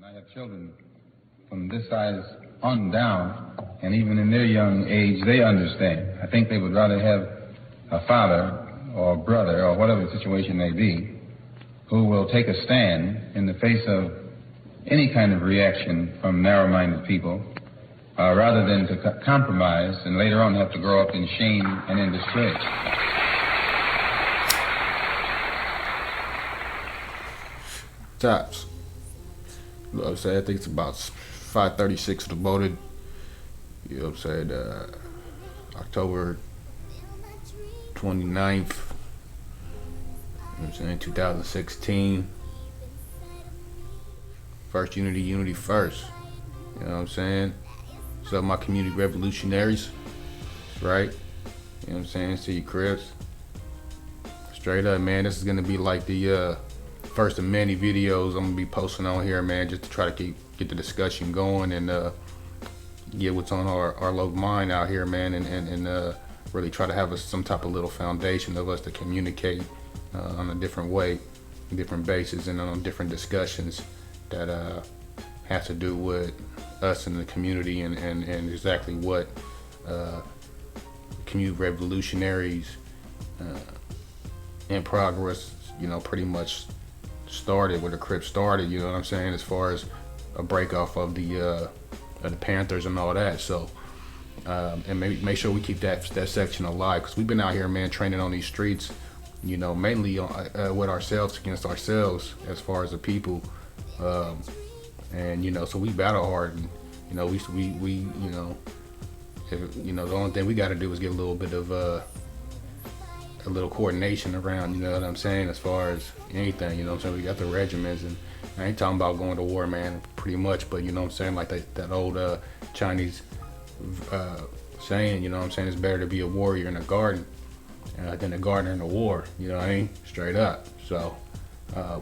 I have children from this size on down, and even in their young age, they understand. I think they would rather have a father or a brother or whatever the situation may be who will take a stand in the face of any kind of reaction from narrow-minded people rather than to compromise and later on have to grow up in shame and in disgrace. Tops. You know what I'm saying? I think it's about 5:36 devoted. You know what I'm saying? October 29th. You know what I'm saying? 2016. First unity, unity first. You know what I'm saying? What's up, my community revolutionaries? That's right. You know what I'm saying? See your cribs. Straight up, man. This is gonna be like the first of many videos I'm gonna be posting on here, man, just to try to get the discussion going and get what's on our low mind out here, man, and really try to have some type of little foundation of us to communicate on a different way, different bases, and on different discussions that has to do with us in the community and exactly what community revolutionaries in progress, you know, pretty much started, where the Crips started, you know what I'm saying, as far as a break off of the Panthers and all that. So and make sure we keep that section alive, because we've been out here, man, training on these streets, you know, mainly with ourselves against ourselves as far as the people, and you know, so we battle hard, and you know, we you know, you know, the only thing we got to do is get a little bit of a little coordination around, you know what I'm saying, as far as anything, you know what I'm saying. We got the regiments, and I ain't talking about going to war, man, pretty much, but you know what I'm saying, like that old Chinese saying, you know what I'm saying, it's better to be a warrior in a garden than a gardener in a war, you know what I mean, straight up. So at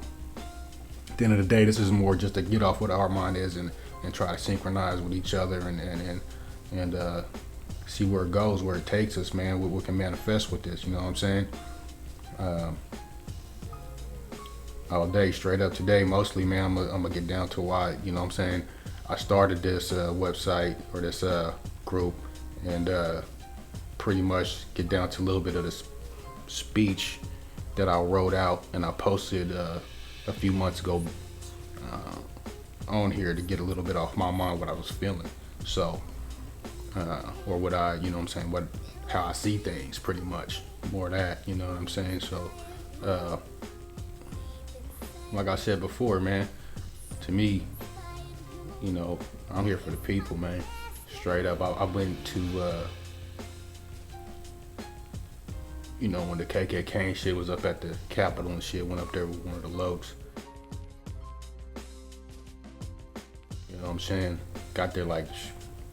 the end of the day, this is more just to get off what our mind is and try to synchronize with each other and see where it goes, where it takes us, man, what we can manifest with this, you know what I'm saying? All day, straight up today, mostly, man, I'm gonna get down to why, you know what I'm saying, I started this website or this group, and pretty much get down to a little bit of this speech that I wrote out and I posted a few months ago on here to get a little bit off my mind what I was feeling. So or what I, you know what I'm saying, how I see things, pretty much, more of that, you know what I'm saying. So like I said before, man, to me, you know, I'm here for the people, man, straight up. I went to you know, when the KKK and shit was up at the Capitol and shit, went up there with one of the Lokes, you know what I'm saying, got there like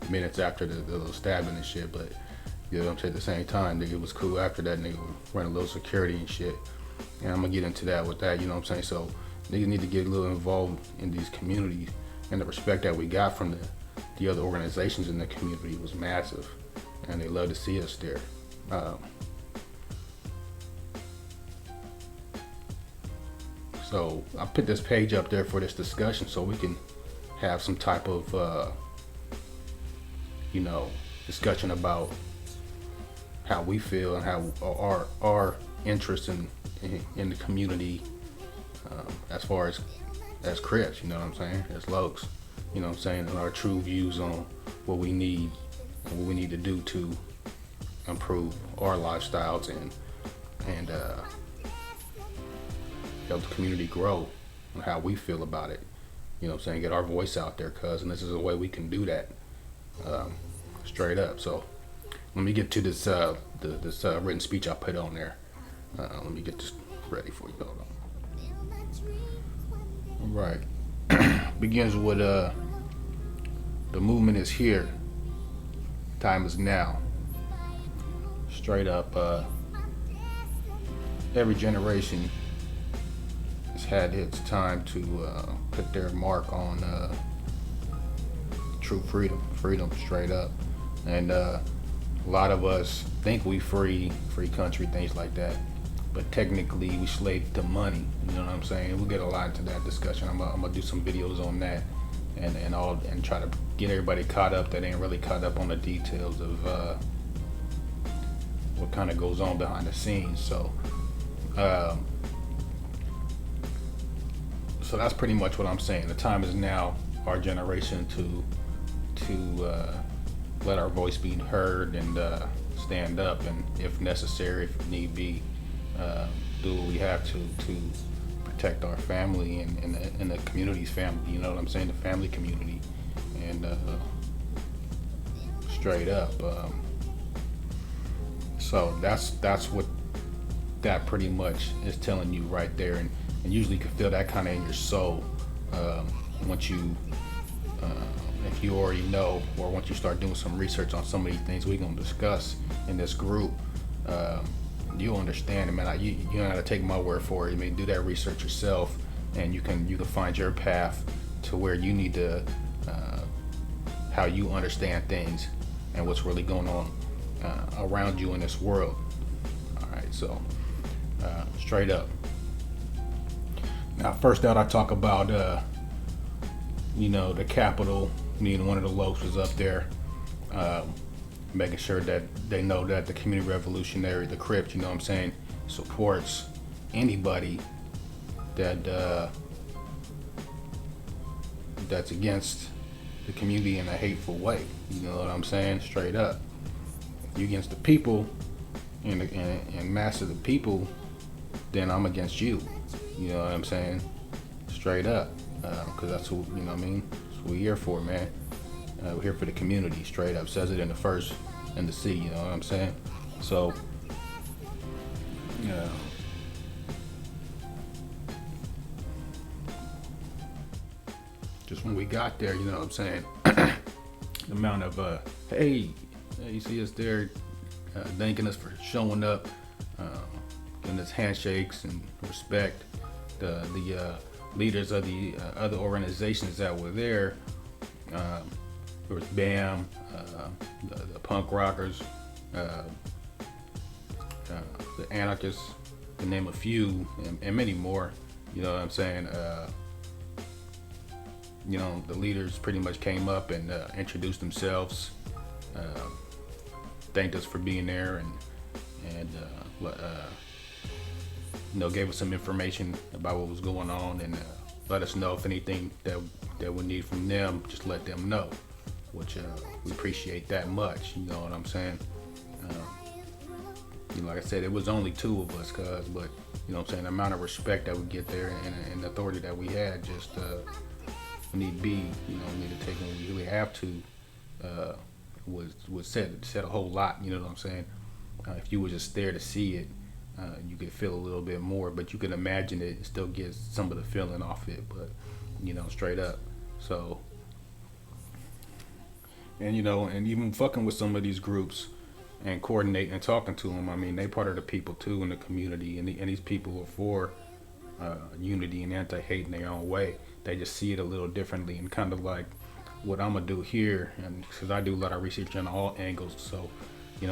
minutes after the little stabbing and shit, but you know what I'm saying, at the same time, nigga, it was cool after that. Nigga running a little security and shit, and I'm gonna get into that with that, you know what I'm saying. So niggas need to get a little involved in these communities, and the respect that we got from the other organizations in the community was massive, and they love to see us there. So I put this page up there for this discussion so we can have some type of you know, discussion about how we feel and how our interest in the community, as far as Crips, you know what I'm saying, as Lokes, you know what I'm saying, and our true views on what we need and what we need to do to improve our lifestyles and help the community grow and how we feel about it, you know what I'm saying, get our voice out there, cuz, and this is a way we can do that. Straight up. So let me get to this this written speech I put on there. Let me get this ready for you. Hold on. All right. Begins with the movement is here. Time is now. Straight up. Every generation has had its time to put their mark on true freedom, straight up. And a lot of us think we free country, things like that, but technically we slave to money, you know what I'm saying. We'll get a lot into that discussion. I'm gonna do some videos on that and try to get everybody caught up that ain't really caught up on the details of what kind of goes on behind the scenes. So that's pretty much what I'm saying. The time is now, our generation, to let our voice be heard and stand up, and if necessary, if need be, do what we have to protect our family and the community's family. You know what I'm saying? The family community, and straight up. So that's what that pretty much is telling you right there, and usually you can feel that kind of in your soul once you, if you already know, or once you start doing some research on some of these things we're gonna discuss in this group. You'll understand it, man. You don't have to take my word for it. You may do that research yourself, and you can find your path to where you need to, how you understand things and what's really going on around you in this world. All right, so straight up. Now, first out, I talk about the Capitol. One of the Lopes was up there, making sure that they know that the Community Revolutionary, the Crips, you know what I'm saying, supports anybody that that's against the community in a hateful way. You know what I'm saying? Straight up. If you against the people and master the people, then I'm against you. You know what I'm saying? Straight up. Because that's who, you know what I mean? That's what we're here for, man. We're here for the community, straight up. Says it in the first and the C, you know what I'm saying? So, yeah. Just when we got there, you know what I'm saying? The amount of, hey, you see us there, thanking us for showing up, giving us handshakes and respect. The leaders of the other organizations that were there, there was BAM, the punk rockers, the anarchists, to name a few, and many more. You know what I'm saying? The leaders pretty much came up and introduced themselves, thanked us for being there, and gave us some information about what was going on, and let us know if anything that we need from them, just let them know, which we appreciate that much. You know what I'm saying? Like I said, it was only two of us, but you know what I'm saying, the amount of respect that we get there and the authority that we had, just need be, we need to take when we really have to, was said a whole lot. You know what I'm saying? If you were just there to see it, you could feel a little bit more, but you can imagine it and still get some of the feeling off it, but straight up. So, and even fucking with some of these groups and coordinating and talking to them, I mean, they part of the people too in the community, and these people are for unity and anti-hate in their own way. They just see it a little differently, and kind of like what I'm gonna do here, and because I do a lot of research on all angles, so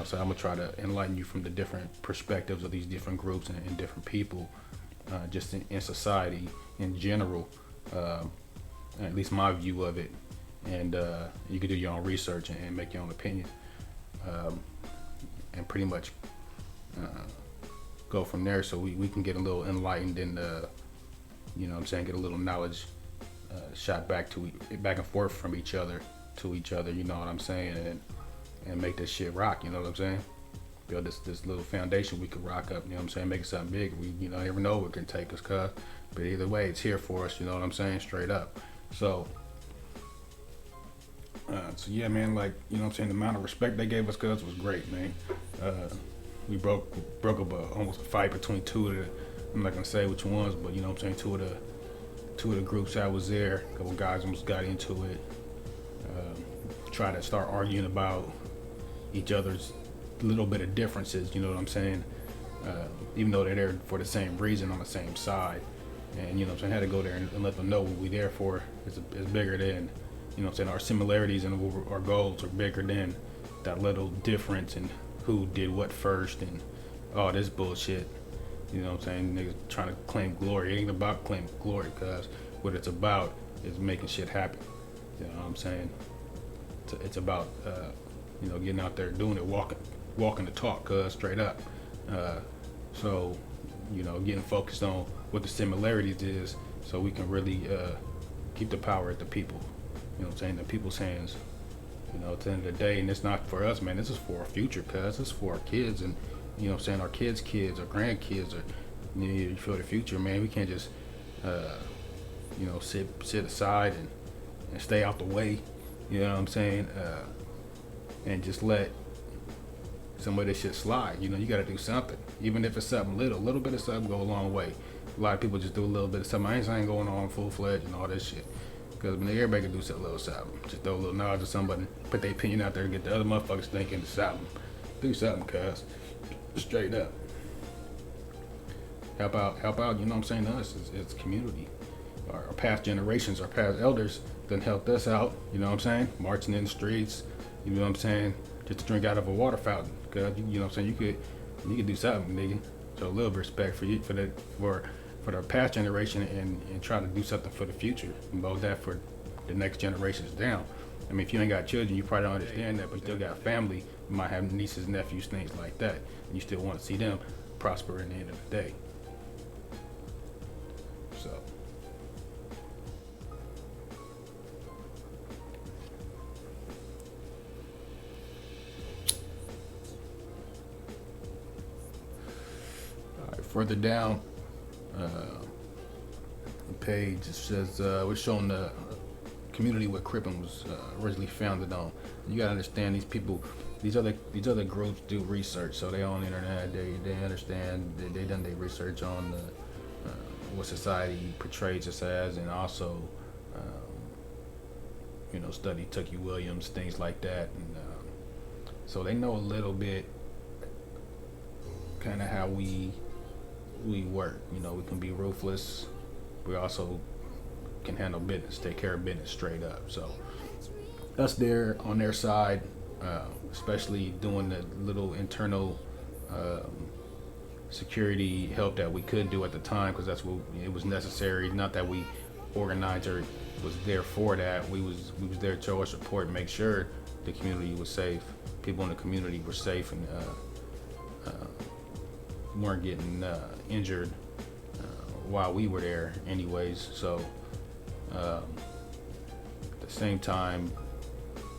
so I'm gonna try to enlighten you from the different perspectives of these different groups and different people, just in society in general, at least my view of it. And you can do your own research and make your own opinion, and pretty much go from there, so we can get a little enlightened and get a little knowledge shot back and forth from each other to each other, you know what I'm saying, and make this shit rock, you know what I'm saying? Build this little foundation we could rock up, you know what I'm saying? Make it something big. We never know where it can take us, but either way, it's here for us, you know what I'm saying? Straight up. So yeah, man, like, you know what I'm saying, the amount of respect they gave us, was great, man. We broke up almost a fight between two of the, I'm not gonna say which ones, but you know what I'm saying, two of the groups that was there. A couple guys almost got into it, tried to start arguing about each other's little bit of differences, you know what I'm saying, even though they're there for the same reason on the same side. And I had to go there and let them know what we're there for is bigger than, our similarities and our goals are bigger than that little difference in who did what first and all this bullshit. You know what I'm saying? Niggas trying to claim glory. It ain't about claiming glory, cause what it's about is making shit happen. You know what I'm saying? It's about getting out there, doing it, walking the talk, straight up. So getting focused on what the similarities is, so we can really keep the power at the people. You know what I'm saying? The people's hands. At the end of the day, and it's not for us, man. This is for our future, cuz. This is for our kids, and our kids' kids, our grandkids, or for the future, man. We can't just sit aside and stay out the way. You know what I'm saying? And just let some of this shit slide. You got to do something, even if it's something little bit of something go a long way. A lot of people just do a little bit of something. I ain't saying going on full fledged and all this shit. Because everybody can do a little something. Just throw a little nod to somebody, put their opinion out there, and get the other motherfuckers thinking something. Do something, cuz. Straight up. Help out, you know what I'm saying, to us. It's community. Our past generations, our past elders done helped us out, you know what I'm saying? Marching in the streets, you know what I'm saying? Just to drink out of a water fountain. Cuz, you know what I'm saying? You could do something, nigga. Show a little bit of respect for you, for the past generation, and try to do something for the future, and both that for the next generations down. I mean, if you ain't got children, you probably don't understand that, but you still got family. You might have nieces, nephews, things like that, and you still want to see them prosper in the end of the day. So. All right, further down, the page, it says we're showing the community what Crippen was originally founded on. You gotta understand, these people, these other groups do research, so they on the internet, they understand, they done their research on what society portrays us as, and also study Tookie Williams, things like that, and so they know a little bit kind of how we work. We can be ruthless. We also can handle business, take care of business straight up. So us there on their side, especially doing the little internal security help that we could do at the time, because that's what it was necessary. Not that we organizer was there for that. We was there to show our support and make sure the community was safe. People in the community were safe and weren't getting injured while we were there anyways. So at the same time,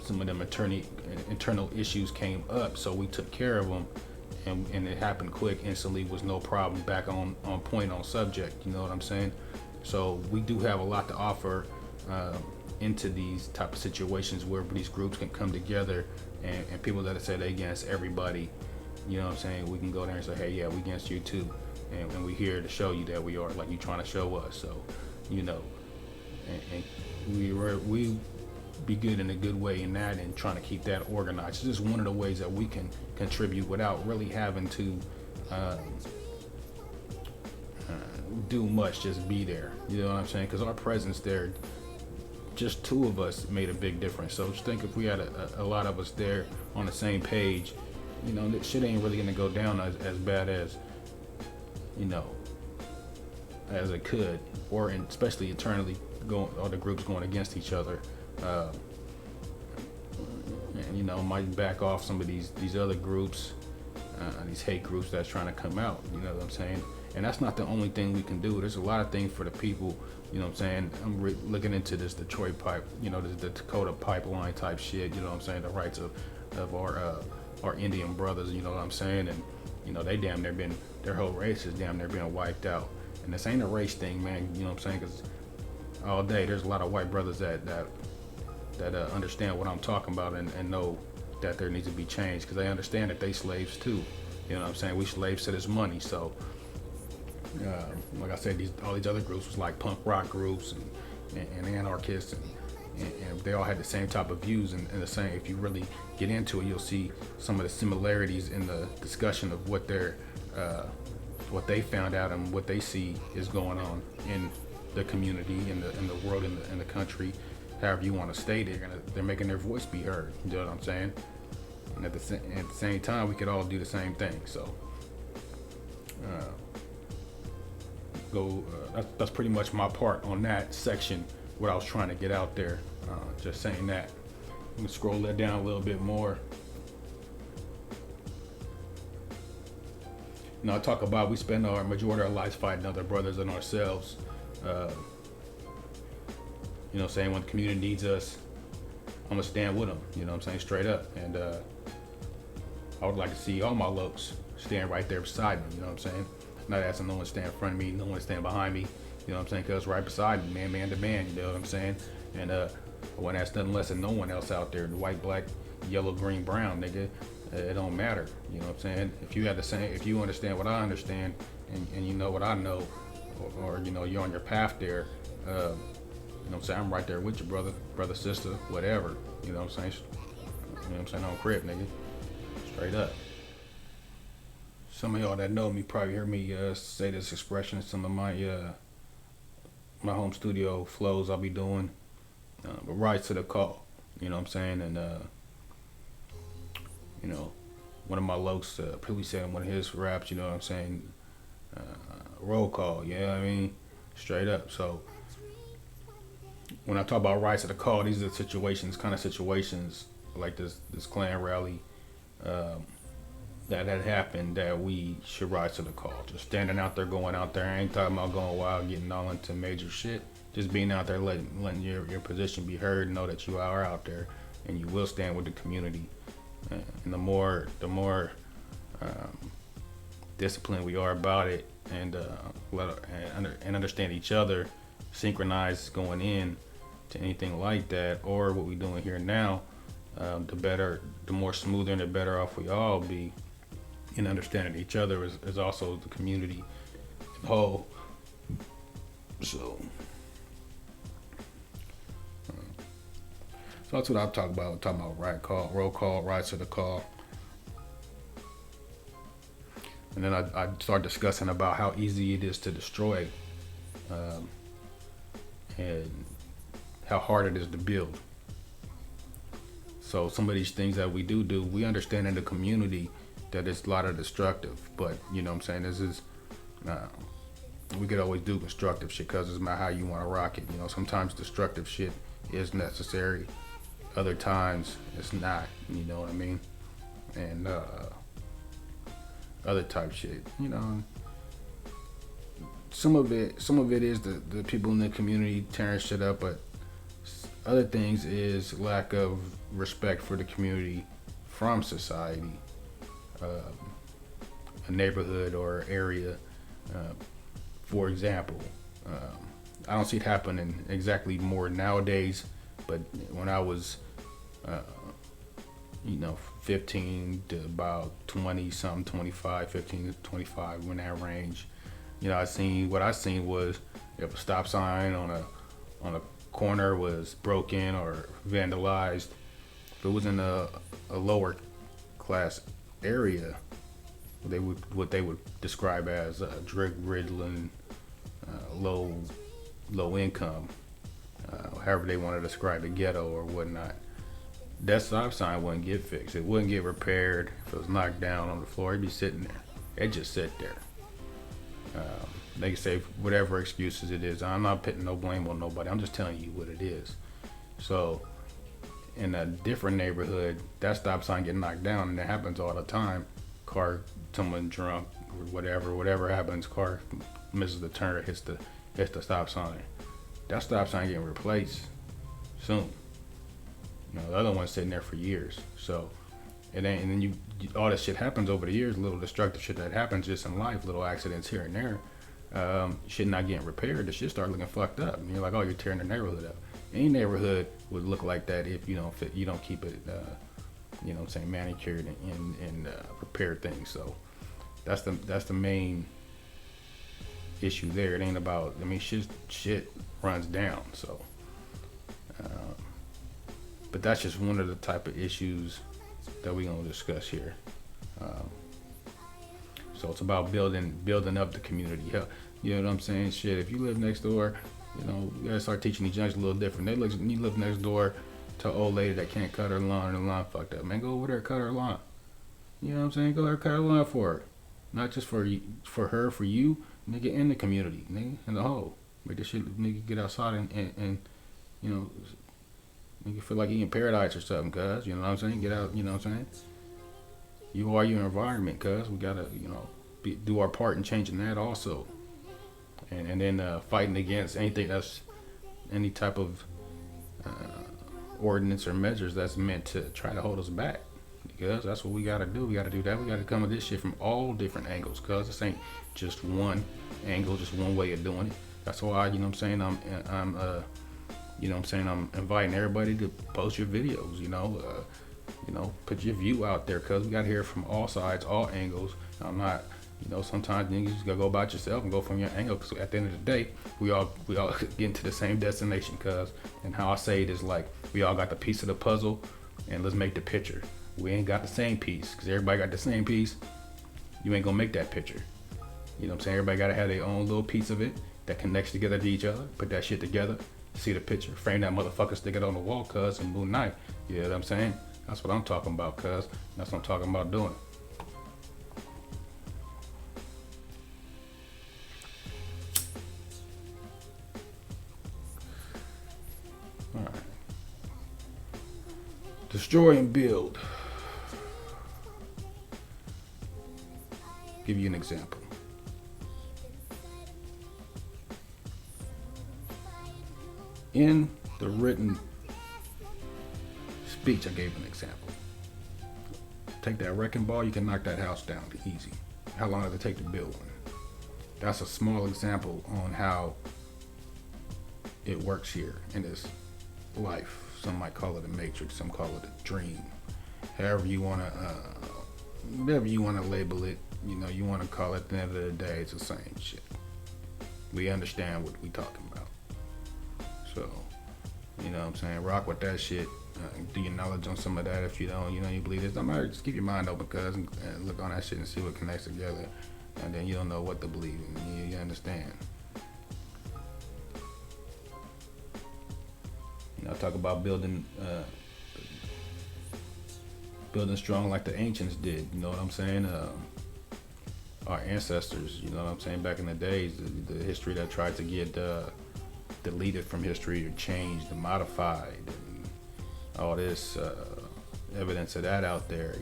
some of them internal issues came up, so we took care of them, and it happened quick, instantly, was no problem, back on point, on subject, you know what I'm saying? So we do have a lot to offer into these type of situations where these groups can come together, and people that say they against everybody, you know what I'm saying, we can go there and say, hey, yeah, we against you too, and we here to show you that we are, like you trying to show us. So and we be good in a good way in that, and trying to keep that organized. It's just one of the ways that we can contribute without really having to do much, just be there, you know what I'm saying? Because our presence there, just two of us made a big difference. So just think, if we had a lot of us there on the same page, that shit ain't really gonna go down as bad as as it could, or especially internally, all the groups going against each other, and might back off some of these other groups, these hate groups that's trying to come out, you know what I'm saying? And that's not the only thing we can do. There's a lot of things for the people, you know what I'm saying? I'm looking into this Detroit pipe, the Dakota pipeline type shit, you know what I'm saying? The rights of our Indian brothers, you know what I'm saying? And they damn near their whole race is damn near being wiped out. And this ain't a race thing, man, you know what I'm saying? Because all day there's a lot of white brothers that understand what I'm talking about, and know that there needs to be change, because they understand that they slaves too, you know what I'm saying? We slaves to this money. So like I said, all these other groups was like punk rock groups and anarchists, and they all had the same type of views, and the same. If you really get into it, you'll see some of the similarities in the discussion of what they found out and what they see is going on in the community, in the world, in the country, however you want to state it. They're making their voice be heard, you know what I'm saying? And at the same time, we could all do the same thing. So that's pretty much my part on that section what I was trying to get out there. Just saying that. I'm gonna scroll that down a little bit more. You know, I talk about we spend our majority of our lives fighting other brothers and ourselves. You know, saying when the community needs us, I'm gonna stand with them. You know what I'm saying, straight up. And I would like to see all my lokes stand right there beside me. You know what I'm saying? Not asking no one to stand in front of me, no one to stand behind me. You know what I'm saying? Cause right beside me, man to man. You know what I'm saying? And I wouldn't ask nothing less than no one else out there. The white, black, yellow, green, brown, nigga. It don't matter. You know what I'm saying? If you have the same, if you understand what I understand, and you know what I know, or you know you're on your path there. You know what I'm saying? I'm right there with you, brother, sister, whatever. You know what I'm saying? You know what I'm saying? On crib, nigga. Straight up. Some of y'all that know me probably hear me say this expression in some of my my home studio flows I'll be doing. But rise to the call. You know what I'm saying? And you know, one of my lokes probably said in one of his raps, you know what I'm saying? Roll call, you know what I mean? Straight up. So when I talk about rise to the call, these are situations, kind of situations like this Klan rally that had happened that we should rise to the call. Just standing out there, going out there. I ain't talking about going wild, getting all into major shit. Just being out there, letting your position be heard, know that you are out there and you will stand with the community. And the more disciplined we are about it, and understand each other, synchronize going in to anything like that, or what we're doing here now, the more smoother and the better off we all be in understanding each other as also the community as a whole. So that's what I'm talking about. I'm talking about roll call, rise to the call. And then I start discussing about how easy it is to destroy, and how hard it is to build. So some of these things that we do, we understand in the community that it's a lot of destructive. But you know what I'm saying, this is, we could always do constructive shit because it's about how you want to rock it. You know, sometimes destructive shit is necessary. Other times it's not, you know what I mean? And other type shit, you know. Some of it is the people in the community tearing shit up, but other things is lack of respect for the community from society, a neighborhood or area. For example, I don't see it happening exactly more nowadays, but when I was, 15 to about 20 something, 25, 15 to 25, in that range, what I seen was if a stop sign on a corner was broken or vandalized, if it was in a lower class area, what they would describe as drug-riddling, low income, however they want to describe the ghetto or whatnot, that stop sign wouldn't get fixed. It wouldn't get repaired. If it was knocked down on the floor, it'd be sitting there. It'd just sit there. They can say whatever excuses it is. I'm not putting no blame on nobody. I'm just telling you what it is. So in a different neighborhood, that stop sign get knocked down, and it happens all the time. Someone drunk or whatever happens, car misses the turn, hits the stop sign. That stop sign getting replaced soon. The other one's sitting there for years. So it ain't, and then all this shit happens over the years, little destructive shit that happens just in life, little accidents here and there. Shit not getting repaired, the shit start looking fucked up. And you're like, oh, you're tearing the neighborhood up. Any neighborhood would look like that if you don't keep it, manicured and prepared things. So that's the main issue there. It ain't about, shit runs down. So, but that's just one of the type of issues that we're gonna discuss here. So it's about building up the community. You know what I'm saying? Shit, if you live next door, you gotta start teaching these youngsters a little different. You live next door to an old lady that can't cut her lawn, and the lawn fucked up. Man, go over there and cut her lawn. You know what I'm saying? Go there and cut her lawn for her. Not just for her, for you, nigga, in the community, nigga, in the whole. Make this shit, nigga, get outside you know, you feel like you in paradise or something, cuz, you know what I'm saying? Get out, you know what I'm saying? You are your environment, cuz. We gotta, do our part in changing that also. And then fighting against anything that's any type of ordinance or measures that's meant to try to hold us back. Because that's what we gotta do. We gotta do that. We gotta come at this shit from all different angles. Cause this ain't just one angle, just one way of doing it. That's why, you know what I'm saying, I'm inviting everybody to post your videos, put your view out there, cause we gotta hear from all sides, all angles. I'm not, sometimes you just gotta go about yourself and go from your angle, cause at the end of the day, we all get to the same destination, cause, and how I say it is like, we all got the piece of the puzzle, and let's make the picture. We ain't got the same piece, cause everybody got the same piece. You ain't gonna make that picture. You know what I'm saying? Everybody gotta have their own little piece of it that connects together to each other. Put that shit together, see the picture, frame that motherfucker, stick it on the wall, cuz, and moon night. You know what I'm saying? That's what I'm talking about, cuz. That's what I'm talking about doing. All right. Destroy and build. Give you an example. In the written speech, I gave an example. Take that wrecking ball, you can knock that house down easy. How long does it take to build one? That's a small example on how it works here in this life. Some might call it a matrix, some call it a dream. Whatever you wanna label it, you wanna call it. At the end of the day, it's the same shit. We understand what we talking about. So, you know what I'm saying? Rock with that shit. Do your knowledge on some of that. If you don't, you believe this. I'm just keep your mind open, cuz, and look on that shit and see what connects together. And then you don't know what to believe in. You understand. Talk about building strong like the ancients did. You know what I'm saying? Our ancestors, you know what I'm saying? Back in the days, the history that tried to get deleted from history or changed and modified, and all this evidence of that out there.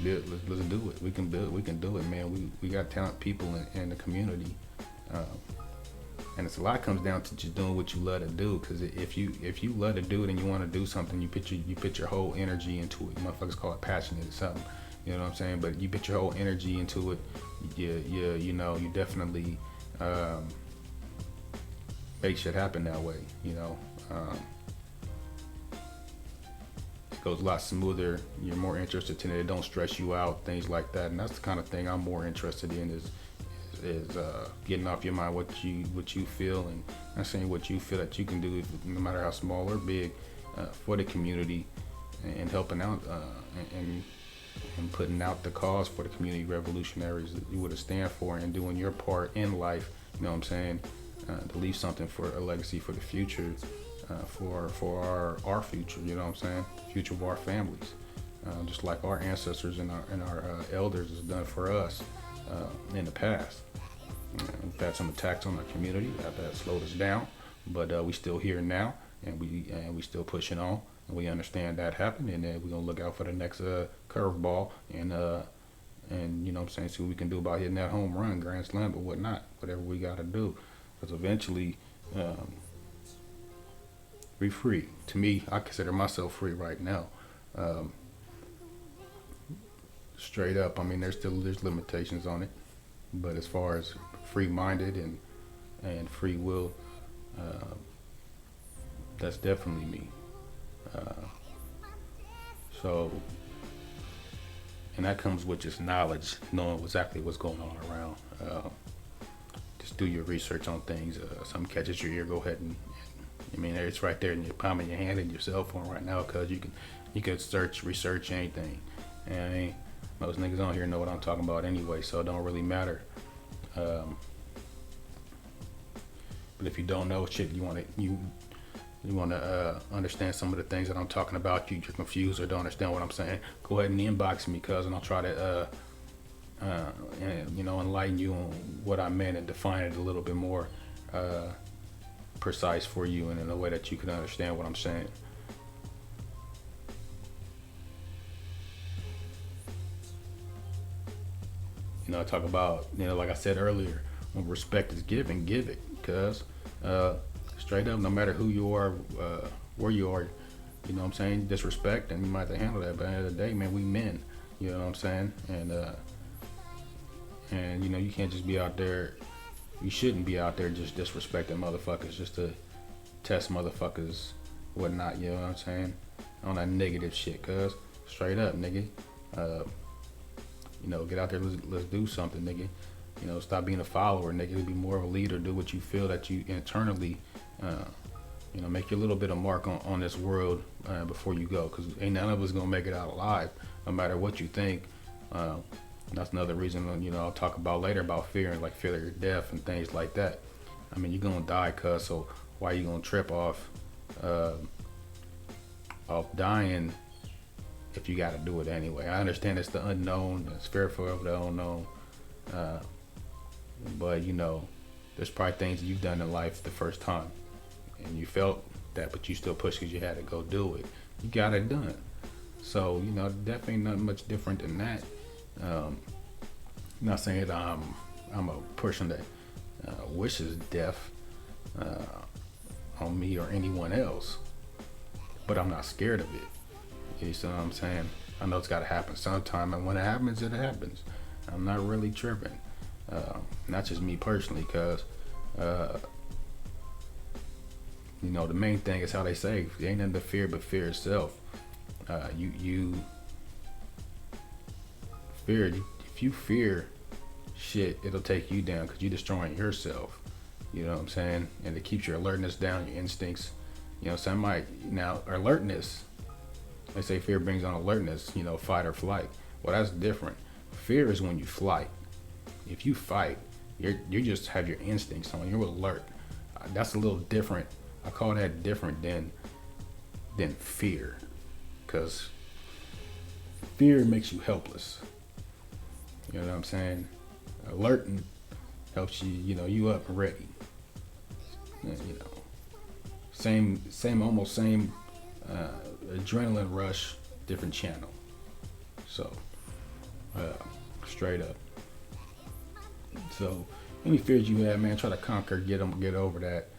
Let's do it. We can do it, man. We got talented people in the community. And it's a lot comes down to just doing what you love to do. Because if you love to do it and you want to do something, you put your whole energy into it. Motherfuckers call it passionate or something. You know what I'm saying? But you put your whole energy into it. You definitely make shit happen that way. It goes a lot smoother. You're more interested in it. It don't stress you out. Things like that. And that's the kind of thing I'm more interested in is getting off your mind what you feel, and I'm saying what you feel that you can do, no matter how small or big, for the community, and helping out and putting out the cause for the community revolutionaries that you would stand for, and doing your part in life. You know what I'm saying? To leave something for a legacy for the future, for our future. You know what I'm saying? Future of our families, just like our ancestors and our elders has done for us in the past. We've had some attacks on our community that slowed us down, but we still here now, and we still pushing on, and we understand that happened, and then we're gonna look out for the next curveball, and you know what I'm saying, see what we can do about hitting that home run, grand slam, or whatnot, whatever we gotta do, because eventually we free. To me, I consider myself free right now. Straight up, I mean, there's limitations on it, but as far as free-minded and free will, that's definitely me. So, and that comes with just knowledge, knowing exactly what's going on around. Just do your research on things. Something catches your ear, go ahead and I mean, it's right there in your palm of your hand and your cell phone right now, cause you can research anything, and most niggas on here know what I'm talking about anyway, so it don't really matter. But if you don't know shit, you want to understand some of the things that I'm talking about, you're confused or don't understand what I'm saying, go ahead and inbox me, cuz, and I'll try and enlighten you on what I meant and define it a little bit more precise for you and in a way that you can understand what I'm saying. I talk about, like I said earlier, when respect is given, give it. Because straight up, no matter who you are, where you are, you know what I'm saying, disrespect, and you might have to handle that. But at the end of the day, man, we men, you know what I'm saying? And you can't just be out there, you shouldn't be out there just disrespecting motherfuckers just to test motherfuckers, whatnot, you know what I'm saying? On that negative shit, cuz straight up, nigga. Get out there, let's do something, nigga. Stop being a follower, nigga. Be more of a leader. Do what you feel that you internally, make your little bit of mark on this world before you go. Because ain't none of us gonna make it out alive, no matter what you think. That's another reason, I'll talk about later about fear and like fear of your death and things like that. I mean, you're gonna die, cuz. So why you gonna trip off dying if you got to do it anyway? I understand it's the unknown, it's fearful of the unknown, but there's probably things you've done in life the first time and you felt that, but you still pushed because you had to go do it. You got it done. So definitely nothing much different than that. I'm not saying that I'm a person that wishes death on me or anyone else, but I'm not scared of it. You see what I'm saying? I know it's got to happen sometime, and when it happens, it happens. I'm not really tripping. Not just me personally, because the main thing is how they say, there ain't nothing to fear but fear itself. You fear. If you fear shit, it'll take you down because you're destroying yourself. You know what I'm saying? And it keeps your alertness down, your instincts. Now alertness. They say fear brings on alertness, fight or flight. Well, that's different. Fear is when you flight. If you fight, you just have your instincts on. You're alert. That's a little different. I call that different than fear, because fear makes you helpless. You know what I'm saying? Alerting helps you. You up and ready. Almost same. Adrenaline rush, different channel. So straight up. So any fears you have, man, try to conquer, get over that,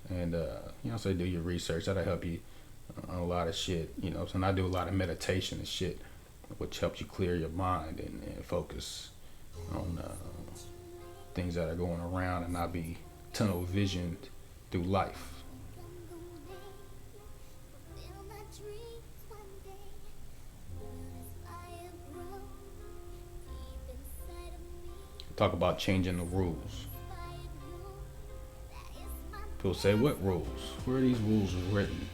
and say do your research. That'll help you on a lot of shit. So I do a lot of meditation and shit, which helps you clear your mind and focus on things that are going around and not be tunnel visioned through life. Talk about changing the rules. People say, what rules? Where are these rules written?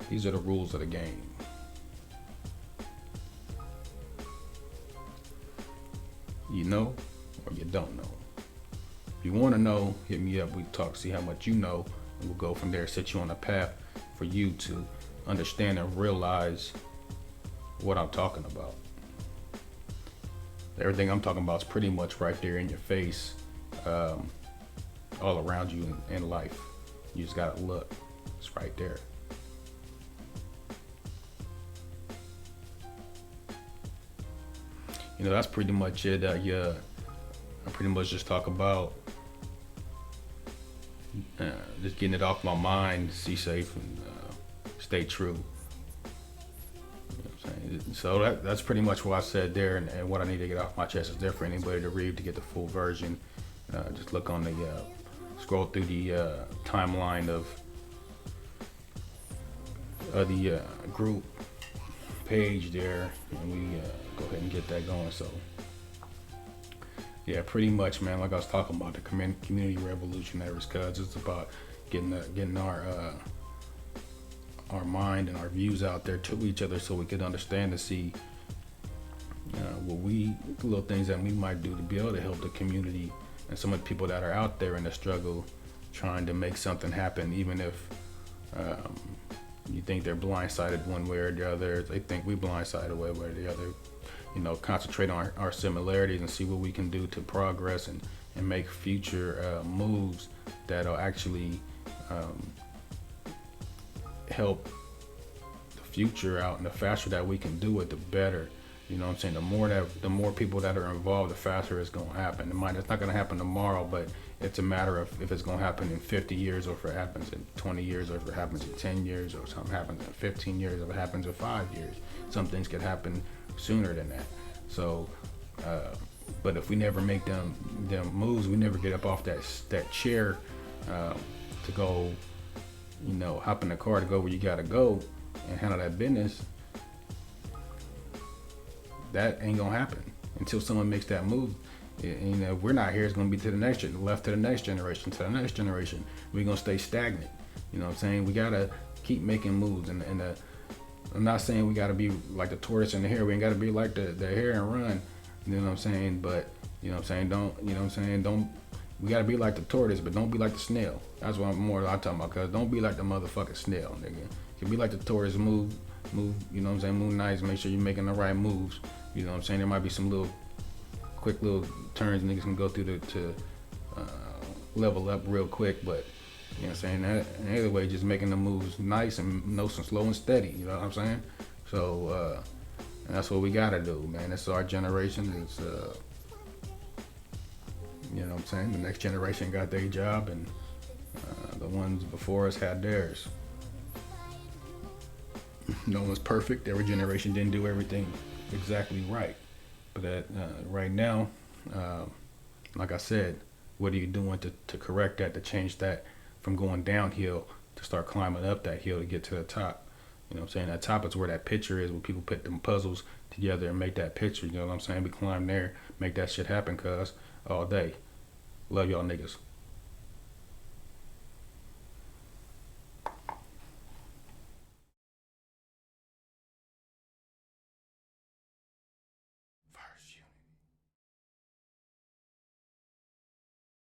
These are the rules of the game. You know or you don't know. If you want to know, hit me up. We talk, see how much you know, and we'll go from there, set you on a path for you to understand and realize what I'm talking about. Everything I'm talking about is pretty much right there in your face, all around you in life. You just gotta look. It's right there. That's pretty much it. I pretty much just talk about just getting it off my mind, see safe, and stay true. So that's pretty much what I said there, and what I need to get off my chest is there for anybody to read to get the full version. Just look on the scroll through the timeline of the group page there, and we go ahead and get that going. So yeah, pretty much, man, like I was talking about, the community revolutionaries, cuz it's about getting our mind and our views out there to each other, so we could understand and see the little things that we might do to be able to help the community and some of the people that are out there in the struggle, trying to make something happen, even if you think they're blindsided one way or the other. They think we blindsided one way or the other. concentrate on our similarities and see what we can do to progress and make future moves that'll actually help the future out. And the faster that we can do it, the better. You know what I'm saying? The more people that are involved, the faster it's going to happen. It's not going to happen tomorrow, but it's a matter of if it's going to happen in 50 years, or if it happens in 20 years, or if it happens in 10 years, or something happens in 15 years, or if it happens in 5 years. Some things could happen sooner than that. So, but if we never make them moves, we never get up off that chair to go, hop in the car to go where you got to go and handle that business. That ain't gonna happen until someone makes that move. If we're not here, it's gonna be to the next generation, left to the next generation, to the next generation. We're gonna stay stagnant. You know what I'm saying? We gotta keep making moves. And I'm not saying we gotta be like the tortoise and the hare. We ain't gotta be like the hare and run. You know what I'm saying? But we gotta be like the tortoise, but don't be like the snail. That's what I'm talking about. Cause don't be like the motherfucking snail, nigga. You can be like the tortoise, move, move nice, make sure you're making the right moves. You know what I'm saying? There might be some quick little turns niggas can go through to level up real quick, but you know what I'm saying? Either way, just making the moves nice and slow and steady. You know what I'm saying? So and that's what we gotta do, man. It's our generation. It's you know what I'm saying? The next generation got their job, and the ones before us had theirs. No one's perfect. Every generation didn't do everything exactly right. But right now, like I said, what are you doing to correct that, to change that from going downhill to start climbing up that hill to get to the top? You know what I'm saying? That top is where that picture is, where people put them puzzles together and make that picture. You know what I'm saying? We climb there, make that shit happen, cuz, all day. Love y'all niggas.